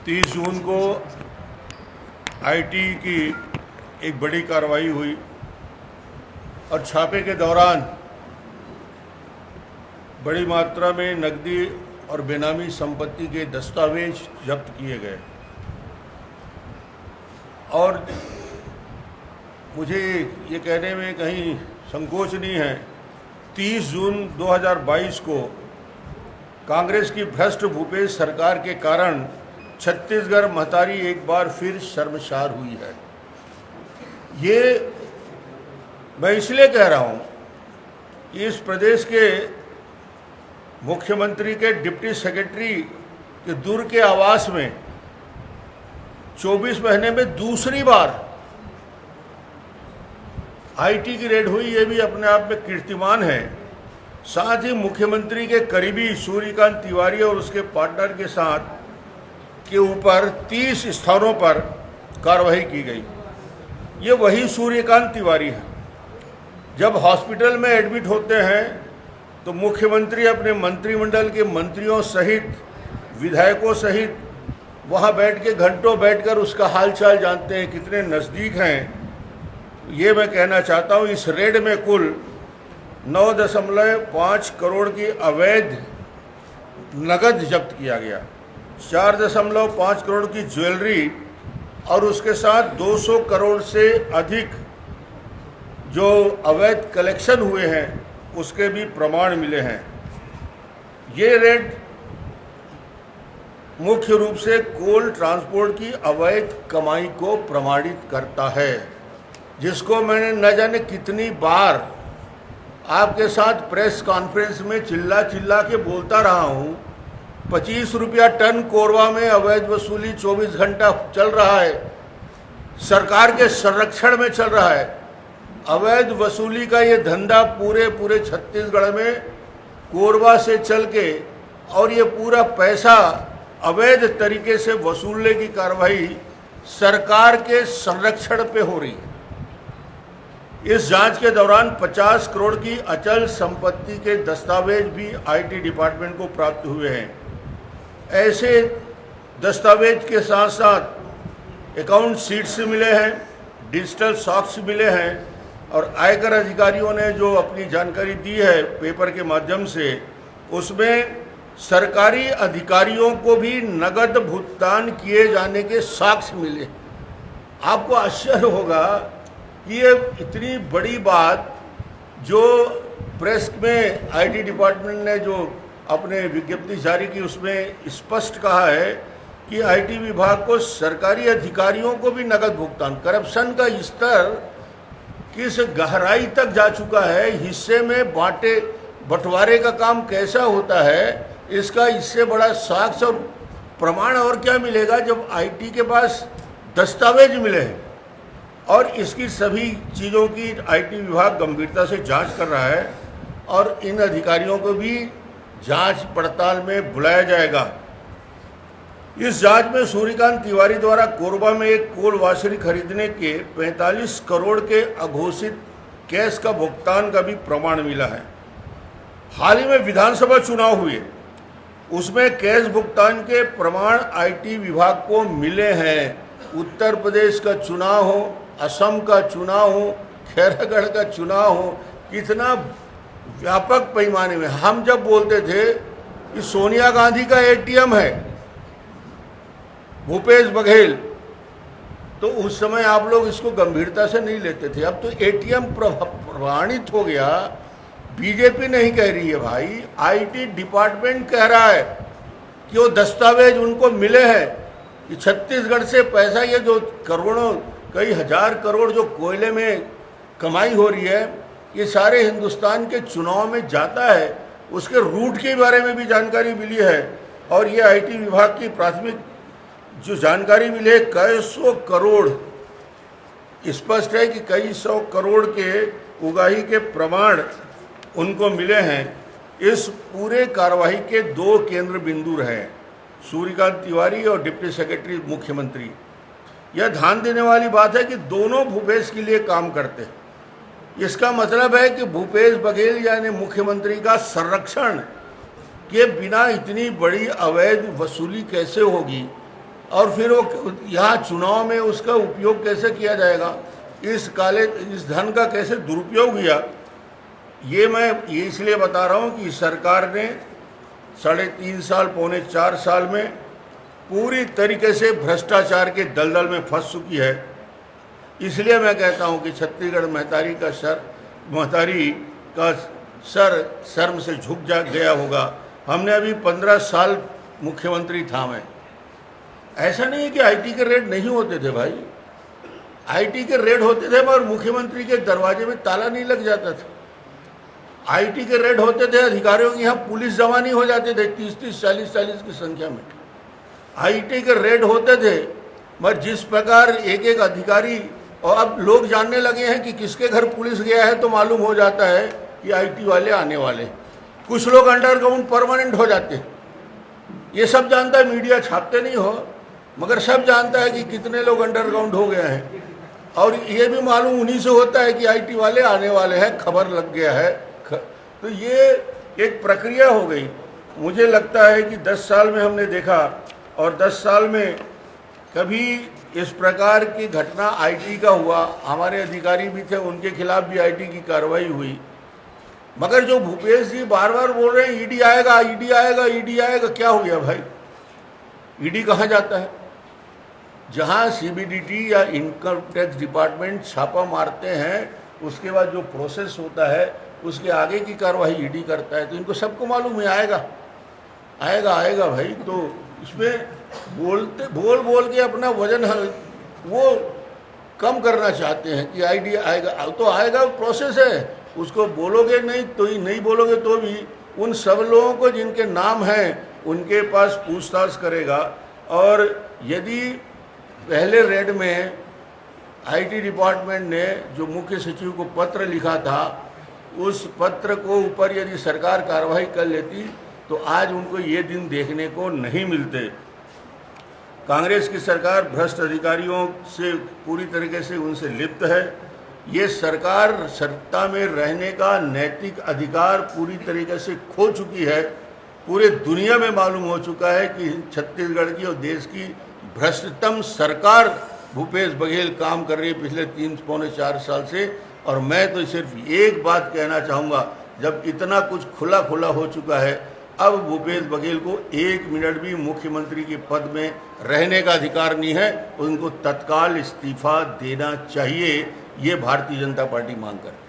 30 जून को आईटी की एक बड़ी कार्रवाई हुई और छापे के दौरान बड़ी मात्रा में नकदी और बेनामी संपत्ति के दस्तावेज जब्त किए गए। और मुझे ये कहने में कहीं संकोच नहीं है, 30 जून 2022 को कांग्रेस की भ्रष्ट भूपेश सरकार के कारण छत्तीसगढ़ महतारी एक बार फिर शर्मसार हुई है। ये मैं इसलिए कह रहा हूँ कि इस प्रदेश के मुख्यमंत्री के डिप्टी सेक्रेटरी के दुर्ग के आवास में 24 महीने में दूसरी बार आईटी की रेड हुई, ये भी अपने आप में कीर्तिमान है। साथ ही मुख्यमंत्री के करीबी सूर्यकांत तिवारी और उसके पार्टनर के साथ के ऊपर 30 स्थानों पर कार्रवाई की गई। ये वही सूर्यकांत तिवारी है। जब हॉस्पिटल में एडमिट होते हैं तो मुख्यमंत्री अपने मंत्रिमंडल के मंत्रियों सहित विधायकों सहित वहाँ बैठ के घंटों बैठकर उसका हालचाल जानते हैं, कितने नज़दीक हैं। ये मैं कहना चाहता हूँ, इस रेड में कुल 9.5 करोड़ की अवैध नकद जब्त किया गया, 4.5 करोड़ की ज्वेलरी और उसके साथ 200 करोड़ से अधिक जो अवैध कलेक्शन हुए हैं उसके भी प्रमाण मिले हैं। ये रेड मुख्य रूप से कोल ट्रांसपोर्ट की अवैध कमाई को प्रमाणित करता है, जिसको मैंने न जाने कितनी बार आपके साथ प्रेस कॉन्फ्रेंस में चिल्ला चिल्ला के बोलता रहा हूँ। 25 रुपया टन कोरवा में अवैध वसूली 24 घंटा चल रहा है, सरकार के संरक्षण में चल रहा है। अवैध वसूली का ये धंधा पूरे छत्तीसगढ़ में कोरबा से चल के और ये पूरा पैसा अवैध तरीके से वसूलने की कार्रवाई सरकार के संरक्षण पे हो रही है। इस जांच के दौरान 50 करोड़ की अचल संपत्ति के दस्तावेज भी आईटी डिपार्टमेंट को प्राप्त हुए हैं। ऐसे दस्तावेज के साथ साथ अकाउंट शीट्स मिले हैं, डिजिटल सॉक्स मिले हैं और आयकर अधिकारियों ने जो अपनी जानकारी दी है पेपर के माध्यम से, उसमें सरकारी अधिकारियों को भी नगद भुगतान किए जाने के साक्ष्य मिले। आपको आश्चर्य होगा कि ये इतनी बड़ी बात जो प्रेस में आईटी डिपार्टमेंट ने जो अपने विज्ञप्ति जारी की उसमें स्पष्ट कहा है कि आईटी विभाग को सरकारी अधिकारियों को भी नगद भुगतान, करप्शन का स्तर किस गहराई तक जा चुका है, हिस्से में बंटवारे का काम कैसा होता है, इसका इससे बड़ा साक्ष्य और प्रमाण और क्या मिलेगा जब आईटी के पास दस्तावेज मिले हैं। और इसकी सभी चीज़ों की आईटी विभाग गंभीरता से जांच कर रहा है और इन अधिकारियों को भी जांच पड़ताल में बुलाया जाएगा। इस जांच में सूर्यकांत तिवारी द्वारा कोरबा में एक कोल वाशरी खरीदने के 45 करोड़ के अघोषित कैश का भुगतान का भी प्रमाण मिला है। हाल ही में विधानसभा चुनाव हुए, उसमें कैश भुगतान के प्रमाण आईटी विभाग को मिले हैं। उत्तर प्रदेश का चुनाव हो, असम का चुनाव हो, खैरागढ़ का चुनाव हो, कितना व्यापक पैमाने में हम जब बोलते थे कि सोनिया गांधी का एटीएम है भूपेश बघेल, तो उस समय आप लोग इसको गंभीरता से नहीं लेते थे। अब तो एटीएम प्रमाणित हो गया। बीजेपी नहीं कह रही है भाई, आईटी डिपार्टमेंट कह रहा है कि वो दस्तावेज उनको मिले हैं कि छत्तीसगढ़ से पैसा, ये जो करोड़ों कई हजार करोड़ जो कोयले में कमाई हो रही है, ये सारे हिंदुस्तान के चुनाव में जाता है। उसके रूट के बारे में भी जानकारी मिली है और ये आईटी विभाग की प्राथमिक जो जानकारी मिली है, कई सौ करोड़, स्पष्ट है कि कई सौ करोड़ के उगाही के प्रमाण उनको मिले हैं। इस पूरे कार्रवाई के 2 केंद्र बिंदु रहे, सूर्यकांत तिवारी और डिप्टी सेक्रेटरी मुख्यमंत्री। यह ध्यान देने वाली बात है कि दोनों भूपेश के लिए काम करते हैं। इसका मतलब है कि भूपेश बघेल यानी मुख्यमंत्री का संरक्षण के बिना इतनी बड़ी अवैध वसूली कैसे होगी, और फिर वो यहाँ चुनाव में उसका उपयोग कैसे किया जाएगा, इस धन का कैसे दुरुपयोग किया, ये इसलिए बता रहा हूँ कि सरकार ने 3.5 साल पौने 4 साल में पूरी तरीके से भ्रष्टाचार के दलदल में फंस चुकी है। इसलिए मैं कहता हूँ कि छत्तीसगढ़ महतारी का सर शर्म से झुक गया होगा। हमने अभी 15 साल मुख्यमंत्री था मैं। ऐसा नहीं है कि आईटी के रेड नहीं होते थे भाई, आईटी के रेड होते थे, मगर मुख्यमंत्री के दरवाजे में ताला नहीं लग जाता था। आईटी के रेड होते थे, अधिकारियों के यहाँ पुलिस जमा नहीं हो जाते थे 30-30, 40-40 की संख्या में। आईटी के रेड होते थे, मगर जिस प्रकार एक अधिकारी, और अब लोग जानने लगे हैं कि किसके घर पुलिस गया है तो मालूम हो जाता है कि आईटी वाले आने वाले। कुछ लोग अंडरग्राउंड परमानेंट हो जाते हैं, ये सब जानता है, मीडिया छापते नहीं हो, मगर सब जानता है कि कितने लोग अंडरग्राउंड हो गए हैं। और ये भी मालूम उन्हीं से होता है कि आईटी वाले आने वाले हैं, खबर लग गया है। तो ये एक प्रक्रिया हो गई। मुझे लगता है कि 10 साल में हमने देखा, और 10 साल में कभी इस प्रकार की घटना आईटी का हुआ, हमारे अधिकारी भी थे, उनके खिलाफ भी आईटी की कार्रवाई हुई। मगर जो भूपेश जी बार बार बोल रहे हैं ईडी आएगा, ईडी आएगा, ईडी आएगा, क्या हो गया भाई? ईडी कहाँ जाता है? जहाँ सीबीडीटी या इनकम टैक्स डिपार्टमेंट छापा मारते हैं, उसके बाद जो प्रोसेस होता है उसके आगे की कार्रवाई ईडी करता है। तो इनको सबको मालूम है आएगा आएगा आएगा भाई। तो इसमें बोल के अपना वजन वो कम करना चाहते हैं कि आईडी आएगा, तो आएगा, प्रोसेस है। उसको बोलोगे नहीं तो ही नहीं बोलोगे तो भी उन सब लोगों को जिनके नाम हैं उनके पास पूछताछ करेगा। और यदि पहले रेड में आईटी डिपार्टमेंट ने जो मुख्य सचिव को पत्र लिखा था, उस पत्र को ऊपर यदि सरकार कार्रवाई कर लेती तो आज उनको ये दिन देखने को नहीं मिलते। कांग्रेस की सरकार भ्रष्ट अधिकारियों से पूरी तरीके से उनसे लिप्त है। ये सरकार सत्ता में रहने का नैतिक अधिकार पूरी तरीके से खो चुकी है। पूरे दुनिया में मालूम हो चुका है कि छत्तीसगढ़ की और देश की भ्रष्टतम सरकार भूपेश बघेल काम कर रही है पिछले 3 पौने 4 साल से। और मैं तो सिर्फ एक बात कहना चाहूँगा, जब इतना कुछ खुला हो चुका है, अब भूपेश बघेल को 1 मिनट भी मुख्यमंत्री के पद में रहने का अधिकार नहीं है। उनको तत्काल इस्तीफा देना चाहिए, ये भारतीय जनता पार्टी मांग करती है।